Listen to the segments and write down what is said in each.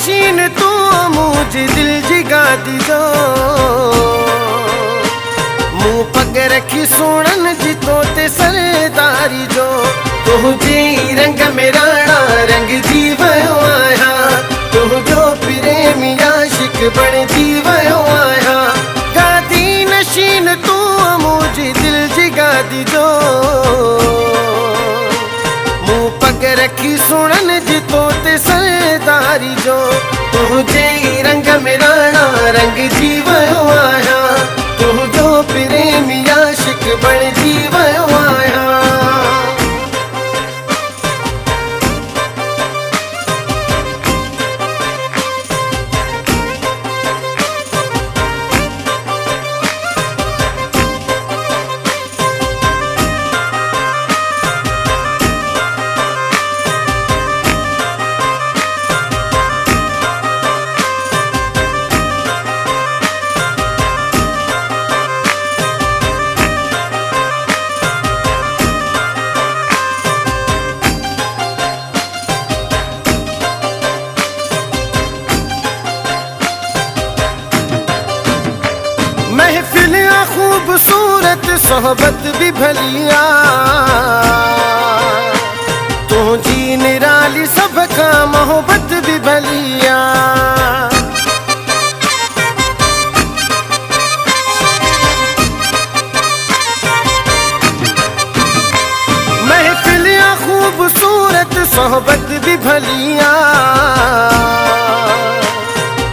नशीन तू मुझे दिल जिगा दी जो मुँह पग रखी सोनन जितो ते सरदारी जो तुझे रंग मेरा रंग जीवयो आया तुम जो प्रेमी आशिक बन जीवयो आया गादी नशीन तू मुझे दिल जिगा दी जो मुँह पग रखी सुनन जितो ते सरदारी जो तुझे रंग मेरा रंग जीवयो आया तुम जो प्रेमी आशिक बन जीवयो आया। महफिलियाँ खूबसूरत सोहबत भी भलिया तू जी निराली सबका मोहब्बत भी भलिया महफिलियाँ खूबसूरत सोहबत भी भलिया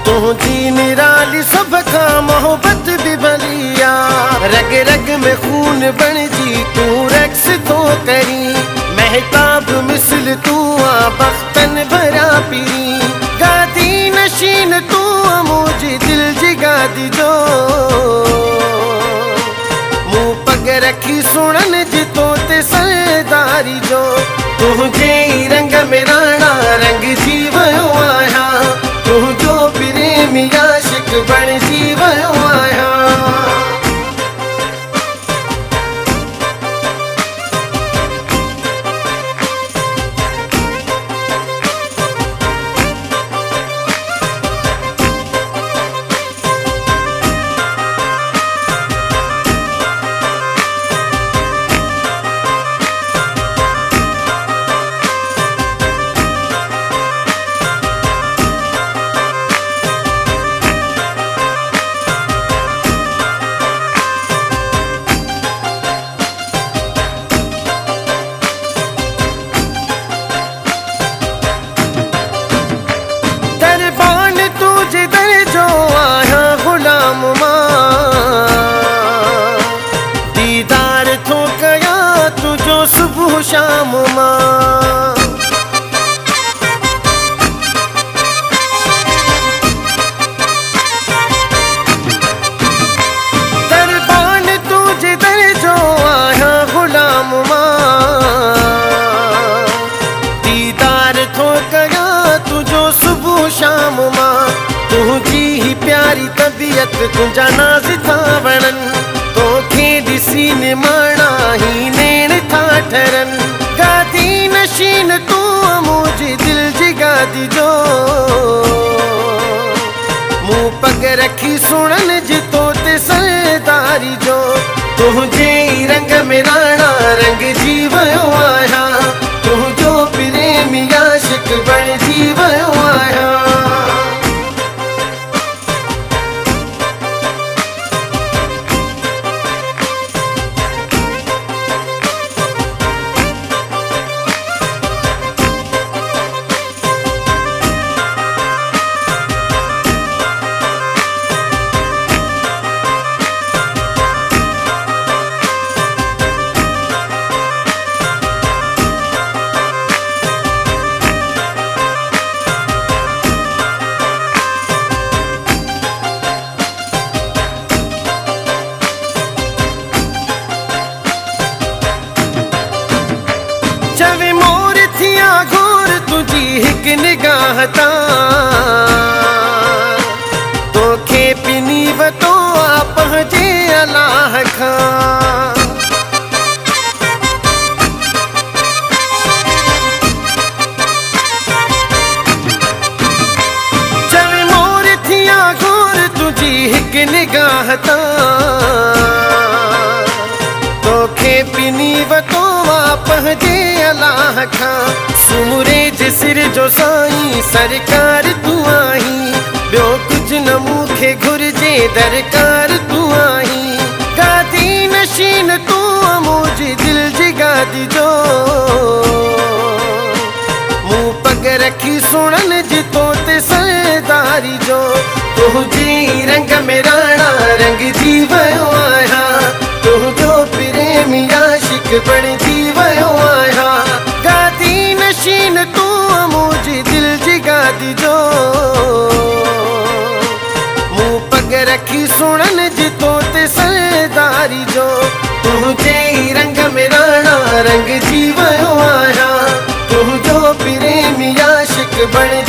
तू जी निराली सबका मोहब्बत भी भलिया रग रग में खून बन जी तू रक्स तो करी महताब मिसल तू बख्तन भरा पीरी गादी नशीन तू मुझे दिल जिगा दी जो मुँह पग रखी सुनन जितो ते सरदारी जो तुझे रंग मेरा रंग जीवयो आया तू जो प्रेमी आशिक बन जीवयो आया। दीदार थो कया तुझो सुबह शाम मां दरबान तुझे दर जो आया गुलाम मां दीदार थो कया तुझो सुबह शाम मां तुझी ही प्यारी तबीयत तुझा नाज़ था वणन तोखे ॾिसी निमाणा ही नैण था ठरन गादी नशीन तू मुझे दिल जिगा दी जो मुँह पग रखी सुनन जितो ते सरदारी जो तुझे रंग मेरा रंग जीवयो आया तू जो प्रेमी आशिक बन जीवयो आया। हिक निगाह तोखे पिनी वतो आप जे अलाह खां निगाह तां तोखे पिनी वतो वापह जे अलाह खां सूरे जे सिर जो साईं सरकार तूं आहीं ॿियो कुझु न मूंखे घुरिजे दरकार तूं आहीं गादी नशीन तूं मुंहिंजी दिल जी गादी जो मूं पग रखी सुणन जी तो ते सरदारी जो तुंहिंजी रंग में राणा रंगजी वियो आहियां तुंहिंजो प्रेमी आशिक बणिजी वियो आहियां गादी नशीन तूं मुंहिंजी दिल जी गादी जो मूं पग रखी सुणन जी तो ते सरदारी जो तुंहिंजे रंग में राणा रंगजी वियो आहियां तुंहिंजो प्रेमी आशिक बणिजी